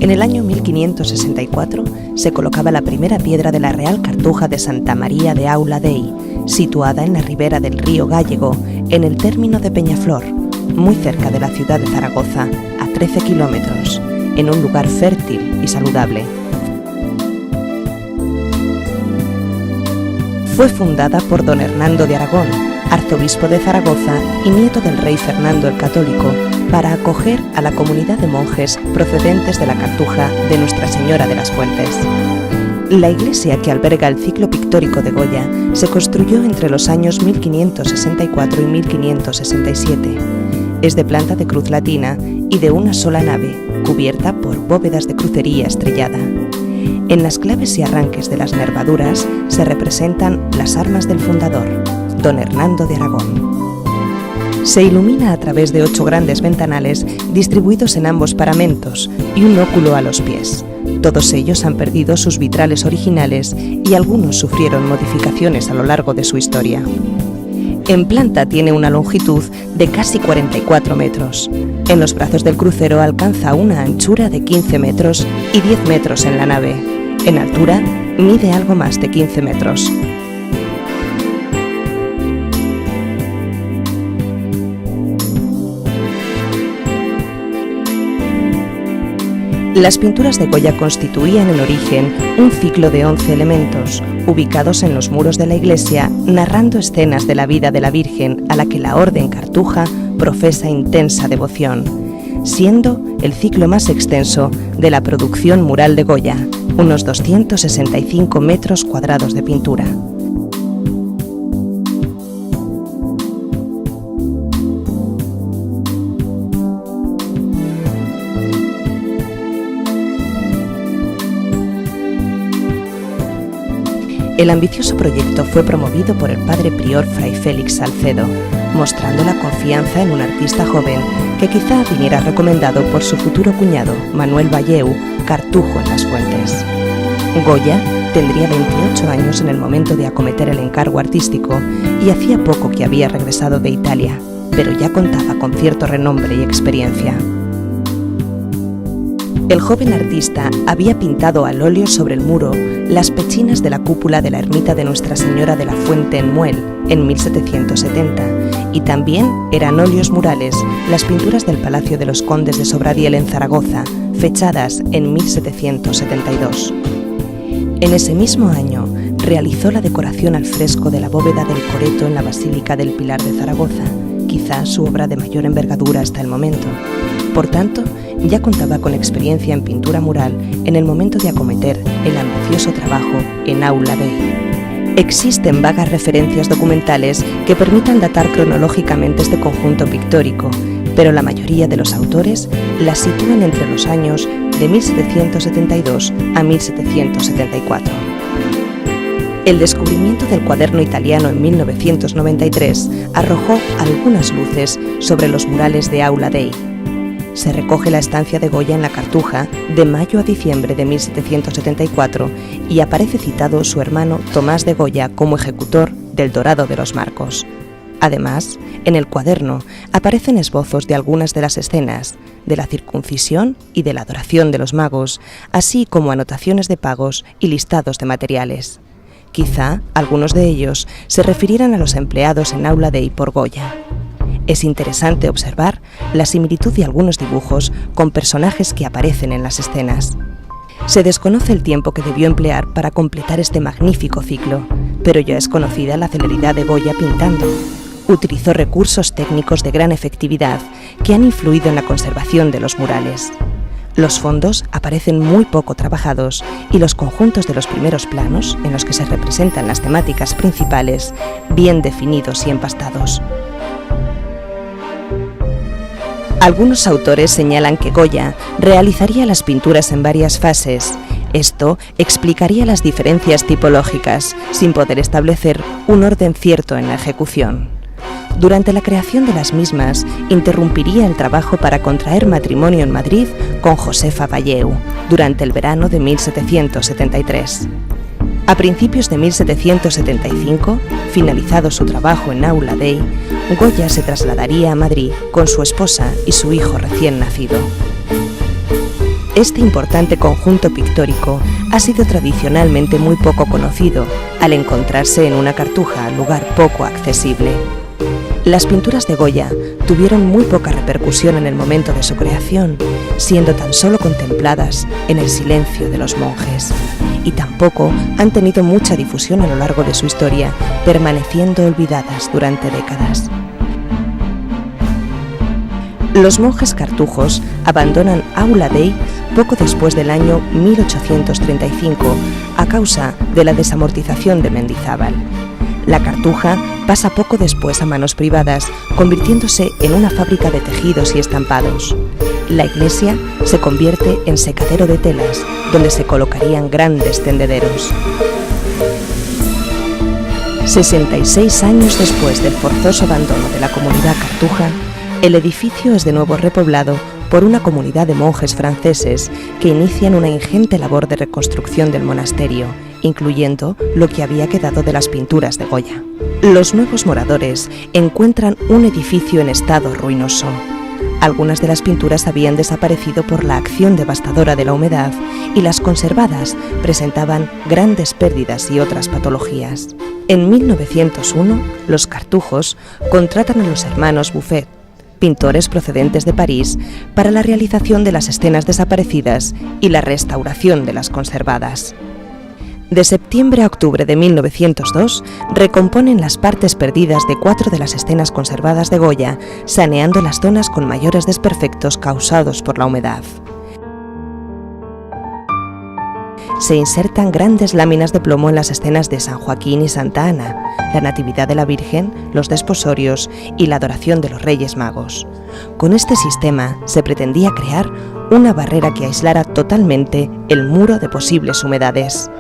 En el año 1564 se colocaba la primera piedra de la Real Cartuja de Santa María de Aula Dei, situada en la ribera del río Gállego, en el término de Peñaflor, muy cerca de la ciudad de Zaragoza, a 13 kilómetros, en un lugar fértil y saludable. Fue fundada por don Hernando de Aragón, arzobispo de Zaragoza y nieto del rey Fernando el Católico, para acoger a la comunidad de monjes procedentes de la Cartuja de Nuestra Señora de las Fuentes. La iglesia que alberga el ciclo pictórico de Goya se construyó entre los años 1564 y 1567. Es de planta de cruz latina y de una sola nave, cubierta por bóvedas de crucería estrellada. En las claves y arranques de las nervaduras se representan las armas del fundador, don Hernando de Aragón. Se ilumina a través de 8 grandes ventanales distribuidos en ambos paramentos y un óculo a los pies. Todos ellos han perdido sus vitrales originales y algunos sufrieron modificaciones a lo largo de su historia. En planta tiene una longitud de casi 44 metros. En los brazos del crucero alcanza una anchura de 15 metros y 10 metros en la nave. En altura mide algo más de 15 metros. Las pinturas de Goya constituían en origen un ciclo de 11 elementos, ubicados en los muros de la iglesia, narrando escenas de la vida de la Virgen a la que la Orden Cartuja profesa intensa devoción, siendo el ciclo más extenso de la producción mural de Goya, unos 265 metros cuadrados de pintura. El ambicioso proyecto fue promovido por el padre prior Fray Félix Salcedo, mostrando la confianza en un artista joven que quizá viniera recomendado por su futuro cuñado, Manuel Valleu, cartujo en las Fuentes. Goya tendría 28 años en el momento de acometer el encargo artístico y hacía poco que había regresado de Italia, pero ya contaba con cierto renombre y experiencia. El joven artista había pintado al óleo sobre el muro las pechinas de la cúpula de la ermita de Nuestra Señora de la Fuente en Muel, en 1770, y también eran óleos murales las pinturas del Palacio de los Condes de Sobradiel en Zaragoza, fechadas en 1772. En ese mismo año realizó la decoración al fresco de la bóveda del Coreto en la Basílica del Pilar de Zaragoza, quizá su obra de mayor envergadura hasta el momento. Por tanto, ya contaba con experiencia en pintura mural en el momento de acometer el ambicioso trabajo en Aula Dei. Existen vagas referencias documentales que permitan datar cronológicamente este conjunto pictórico, pero la mayoría de los autores las sitúan entre los años de 1772 a 1774. El descubrimiento del cuaderno italiano en 1993 arrojó algunas luces sobre los murales de Aula Dei. Se recoge la estancia de Goya en la Cartuja de mayo a diciembre de 1774 y aparece citado su hermano Tomás de Goya como ejecutor del Dorado de los Marcos. Además, en el cuaderno aparecen esbozos de algunas de las escenas, de la circuncisión y de la adoración de los magos, así como anotaciones de pagos y listados de materiales. Quizá algunos de ellos se refirieran a los empleados en Aula Dei por Goya. Es interesante observar la similitud de algunos dibujos con personajes que aparecen en las escenas. Se desconoce el tiempo que debió emplear para completar este magnífico ciclo, pero ya es conocida la celeridad de Goya pintando. Utilizó recursos técnicos de gran efectividad que han influido en la conservación de los murales. Los fondos aparecen muy poco trabajados y los conjuntos de los primeros planos, en los que se representan las temáticas principales, bien definidos y empastados. Algunos autores señalan que Goya realizaría las pinturas en varias fases. Esto explicaría las diferencias tipológicas, sin poder establecer un orden cierto en la ejecución. Durante la creación de las mismas, interrumpiría el trabajo para contraer matrimonio en Madrid con Josefa Valleu, durante el verano de 1773. A principios de 1775, finalizado su trabajo en Aula Dei, Goya se trasladaría a Madrid con su esposa y su hijo recién nacido. Este importante conjunto pictórico ha sido tradicionalmente muy poco conocido, al encontrarse en una Cartuja, lugar poco accesible. Las pinturas de Goya tuvieron muy poca repercusión en el momento de su creación, siendo tan solo contempladas en el silencio de los monjes, y tampoco han tenido mucha difusión a lo largo de su historia, permaneciendo olvidadas durante décadas. Los monjes cartujos abandonan Aula Dei poco después del año 1835 a causa de la desamortización de Mendizábal. La Cartuja pasa poco después a manos privadas, convirtiéndose en una fábrica de tejidos y estampados. La iglesia se convierte en secadero de telas, donde se colocarían grandes tendederos. 66 años después del forzoso abandono de la comunidad cartuja, el edificio es de nuevo repoblado por una comunidad de monjes franceses que inician una ingente labor de reconstrucción del monasterio, incluyendo lo que había quedado de las pinturas de Goya. Los nuevos moradores encuentran un edificio en estado ruinoso. Algunas de las pinturas habían desaparecido por la acción devastadora de la humedad y las conservadas presentaban grandes pérdidas y otras patologías. En 1901, los cartujos contratan a los hermanos Buffet, pintores procedentes de París, para la realización de las escenas desaparecidas y la restauración de las conservadas. De septiembre a octubre de 1902, recomponen las partes perdidas de 4 de las escenas conservadas de Goya, saneando las zonas con mayores desperfectos causados por la humedad. Se insertan grandes láminas de plomo en las escenas de San Joaquín y Santa Ana, la Natividad de la Virgen, los desposorios y la adoración de los Reyes Magos. Con este sistema se pretendía crear una barrera que aislara totalmente el muro de posibles humedades.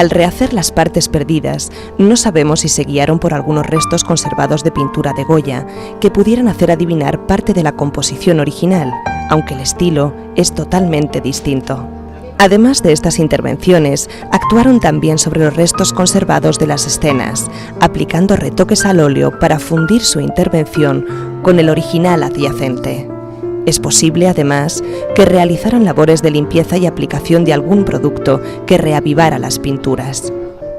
Al rehacer las partes perdidas, no sabemos si se guiaron por algunos restos conservados de pintura de Goya que pudieran hacer adivinar parte de la composición original, aunque el estilo es totalmente distinto. Además de estas intervenciones, actuaron también sobre los restos conservados de las escenas, aplicando retoques al óleo para fundir su intervención con el original adyacente. Es posible, además, que realizaran labores de limpieza y aplicación de algún producto que reavivara las pinturas.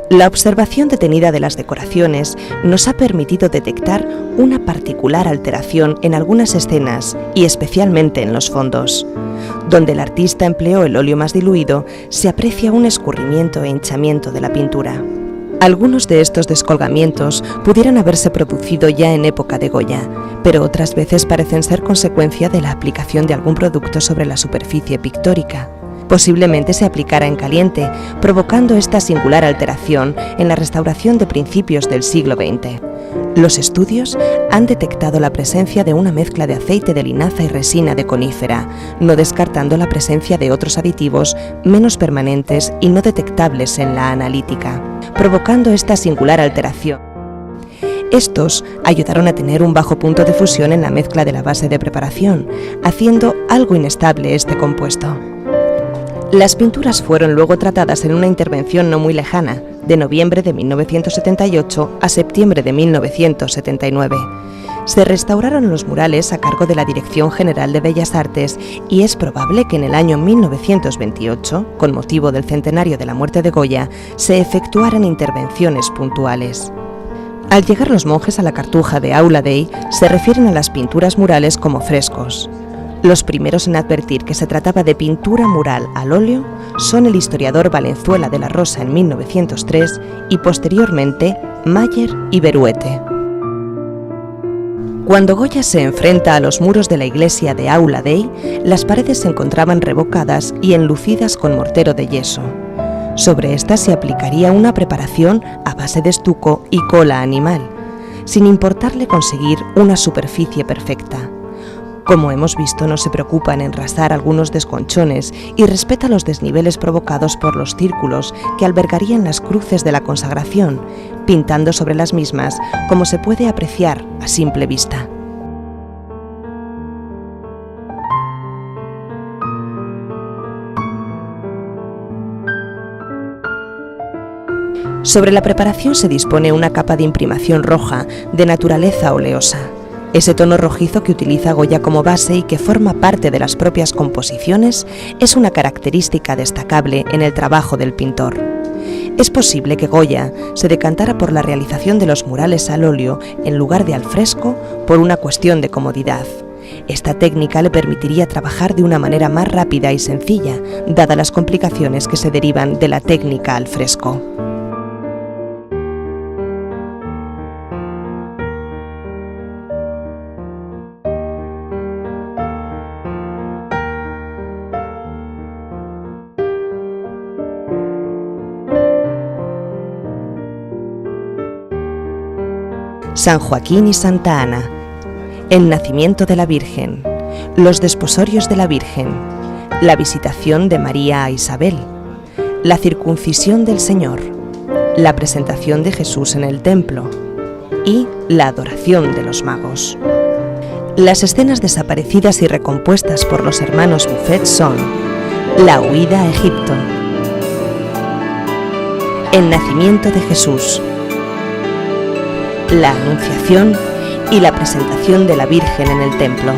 La observación detenida de las decoraciones nos ha permitido detectar una particular alteración en algunas escenas y especialmente en los fondos. Donde el artista empleó el óleo más diluido, se aprecia un escurrimiento e hinchamiento de la pintura. Algunos de estos descolgamientos pudieran haberse producido ya en época de Goya, pero otras veces parecen ser consecuencia de la aplicación de algún producto sobre la superficie pictórica. Posiblemente se aplicara en caliente, provocando esta singular alteración en la restauración de principios del siglo XX. Los estudios han detectado la presencia de una mezcla de aceite de linaza y resina de conífera, no descartando la presencia de otros aditivos menos permanentes y no detectables en la analítica, provocando esta singular alteración. Estos ayudaron a tener un bajo punto de fusión en la mezcla de la base de preparación, haciendo algo inestable este compuesto. Las pinturas fueron luego tratadas en una intervención no muy lejana, de noviembre de 1978 a septiembre de 1979. Se restauraron los murales a cargo de la Dirección General de Bellas Artes y es probable que en el año 1928, con motivo del centenario de la muerte de Goya, se efectuaran intervenciones puntuales. Al llegar los monjes a la Cartuja de Aula Dei, se refieren a las pinturas murales como frescos. Los primeros en advertir que se trataba de pintura mural al óleo son el historiador Valenzuela de la Rosa en 1903 y posteriormente Mayer y Beruete. Cuando Goya se enfrenta a los muros de la iglesia de Aula Dei, las paredes se encontraban revocadas y enlucidas con mortero de yeso. Sobre estas se aplicaría una preparación a base de estuco y cola animal, sin importarle conseguir una superficie perfecta. Como hemos visto, no se preocupa en enrasar algunos desconchones y respeta los desniveles provocados por los círculos que albergarían las cruces de la consagración, pintando sobre las mismas, como se puede apreciar a simple vista. Sobre la preparación se dispone una capa de imprimación roja de naturaleza oleosa. Ese tono rojizo que utiliza Goya como base y que forma parte de las propias composiciones es una característica destacable en el trabajo del pintor. Es posible que Goya se decantara por la realización de los murales al óleo en lugar de al fresco por una cuestión de comodidad. Esta técnica le permitiría trabajar de una manera más rápida y sencilla, dadas las complicaciones que se derivan de la técnica al fresco. San Joaquín y Santa Ana, el nacimiento de la Virgen, los desposorios de la Virgen, la visitación de María a Isabel, la circuncisión del Señor, la presentación de Jesús en el templo y la adoración de los magos. Las escenas desaparecidas y recompuestas por los hermanos Buffet son la huida a Egipto, el nacimiento de Jesús, la Anunciación y la presentación de la Virgen en el templo.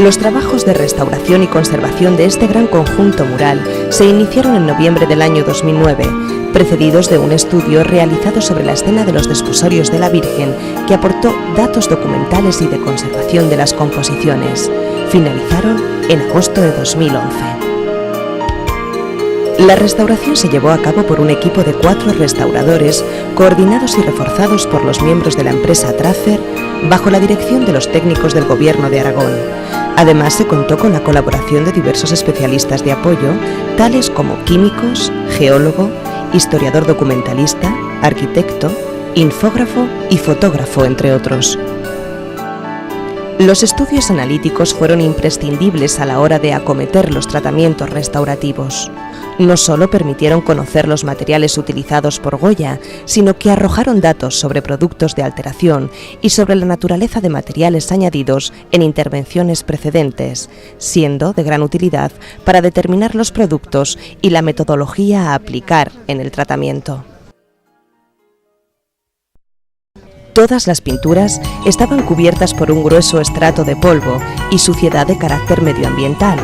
Los trabajos de restauración y conservación de este gran conjunto mural se iniciaron en noviembre del año 2009, precedidos de un estudio realizado sobre la escena de los desposorios de la Virgen que aportó datos documentales y de conservación de las composiciones. Finalizaron en agosto de 2011. La restauración se llevó a cabo por un equipo de 4 restauradores, coordinados y reforzados por los miembros de la empresa Tracer, bajo la dirección de los técnicos del Gobierno de Aragón. Además, se contó con la colaboración de diversos especialistas de apoyo, tales como químicos, geólogo, historiador documentalista, arquitecto, infógrafo y fotógrafo, entre otros. Los estudios analíticos fueron imprescindibles a la hora de acometer los tratamientos restaurativos. No solo permitieron conocer los materiales utilizados por Goya, sino que arrojaron datos sobre productos de alteración y sobre la naturaleza de materiales añadidos en intervenciones precedentes, siendo de gran utilidad para determinar los productos y la metodología a aplicar en el tratamiento. Todas las pinturas estaban cubiertas por un grueso estrato de polvo y suciedad de carácter medioambiental,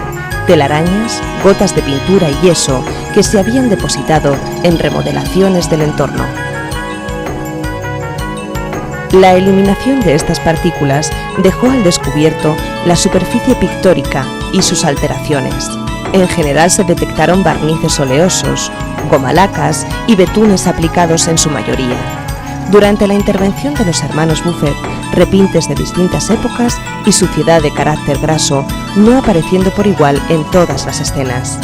telarañas, gotas de pintura y yeso que se habían depositado en remodelaciones del entorno. La eliminación de estas partículas dejó al descubierto la superficie pictórica y sus alteraciones. En general se detectaron barnices oleosos, gomalacas y betunes aplicados en su mayoría. Durante la intervención de los hermanos Buffet, repintes de distintas épocas y suciedad de carácter graso, no apareciendo por igual en todas las escenas.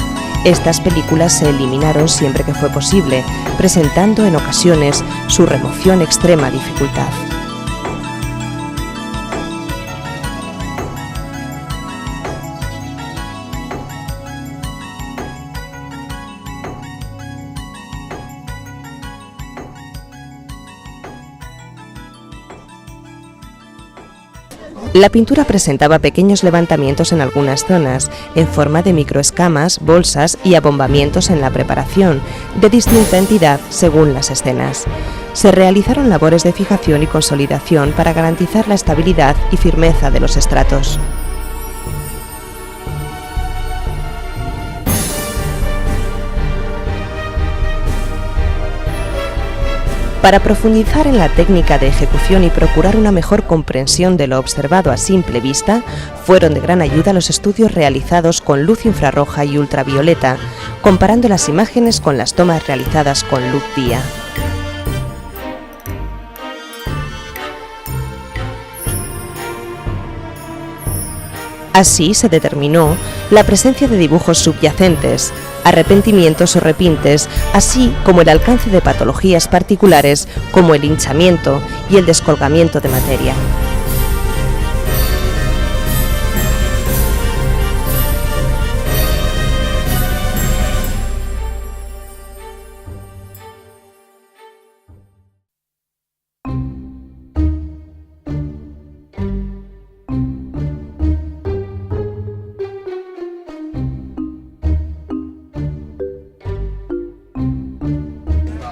Estas películas se eliminaron siempre que fue posible, presentando en ocasiones su remoción extrema dificultad. La pintura presentaba pequeños levantamientos en algunas zonas, en forma de microescamas, bolsas y abombamientos en la preparación, de distinta entidad según las escenas. Se realizaron labores de fijación y consolidación para garantizar la estabilidad y firmeza de los estratos. Para profundizar en la técnica de ejecución y procurar una mejor comprensión de lo observado a simple vista, fueron de gran ayuda los estudios realizados con luz infrarroja y ultravioleta, comparando las imágenes con las tomas realizadas con luz día. Así se determinó la presencia de dibujos subyacentes, arrepentimientos o repintes, así como el alcance de patologías particulares como el hinchamiento y el descolgamiento de materia.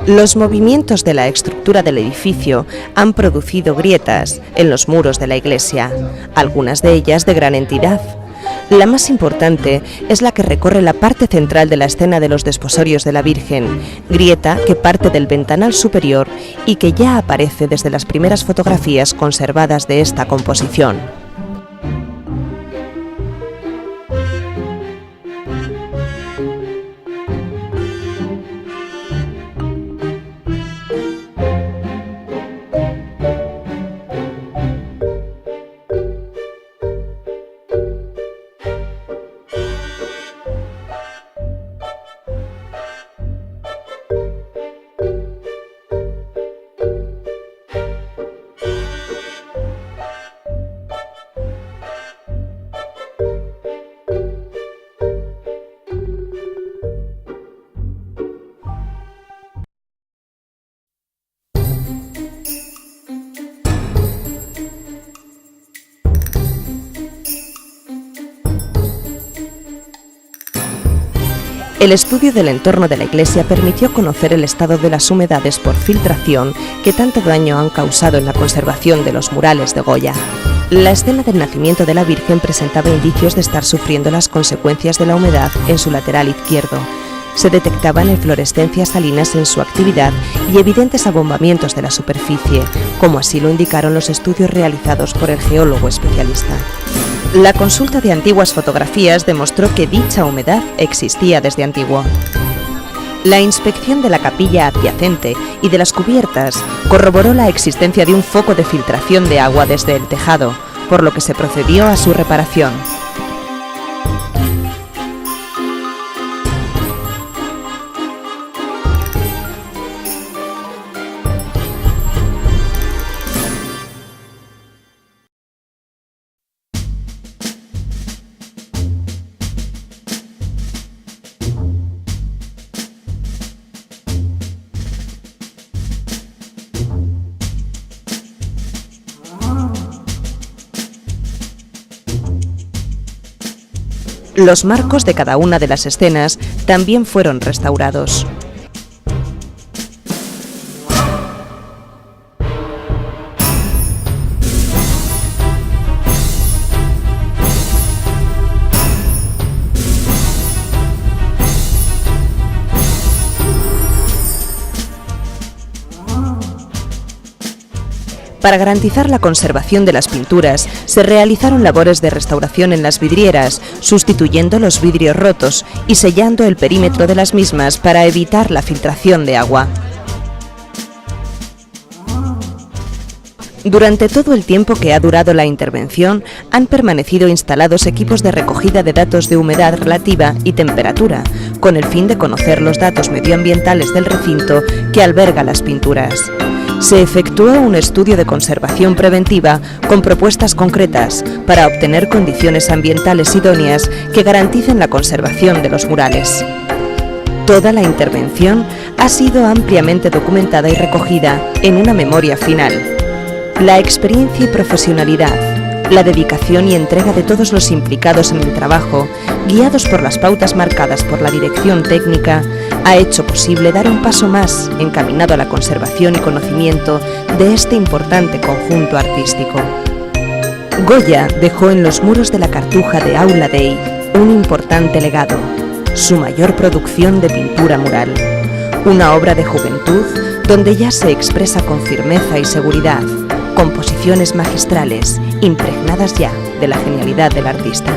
Los movimientos de la estructura del edificio han producido grietas en los muros de la iglesia, algunas de ellas de gran entidad. La más importante es la que recorre la parte central de la escena de los desposorios de la Virgen, grieta que parte del ventanal superior y que ya aparece desde las primeras fotografías conservadas de esta composición. El estudio del entorno de la iglesia permitió conocer el estado de las humedades por filtración que tanto daño han causado en la conservación de los murales de Goya. La escena del nacimiento de la Virgen presentaba indicios de estar sufriendo las consecuencias de la humedad en su lateral izquierdo. Se detectaban eflorescencias salinas en su actividad y evidentes abombamientos de la superficie, como así lo indicaron los estudios realizados por el geólogo especialista. La consulta de antiguas fotografías demostró que dicha humedad existía desde antiguo. La inspección de la capilla adyacente y de las cubiertas corroboró la existencia de un foco de filtración de agua desde el tejado, por lo que se procedió a su reparación. Los marcos de cada una de las escenas también fueron restaurados. Para garantizar la conservación de las pinturas, se realizaron labores de restauración en las vidrieras, sustituyendo los vidrios rotos y sellando el perímetro de las mismas para evitar la filtración de agua. Durante todo el tiempo que ha durado la intervención, han permanecido instalados equipos de recogida de datos de humedad relativa y temperatura, con el fin de conocer los datos medioambientales del recinto que alberga las pinturas. Se efectuó un estudio de conservación preventiva con propuestas concretas para obtener condiciones ambientales idóneas que garanticen la conservación de los murales. Toda la intervención ha sido ampliamente documentada y recogida en una memoria final. La experiencia y profesionalidad, la dedicación y entrega de todos los implicados en el trabajo, guiados por las pautas marcadas por la dirección técnica, ha hecho posible dar un paso más encaminado a la conservación y conocimiento de este importante conjunto artístico. Goya dejó en los muros de la Cartuja de Aula Dei un importante legado, su mayor producción de pintura mural, una obra de juventud donde ya se expresa con firmeza y seguridad, composiciones magistrales impregnadas ya de la genialidad del artista.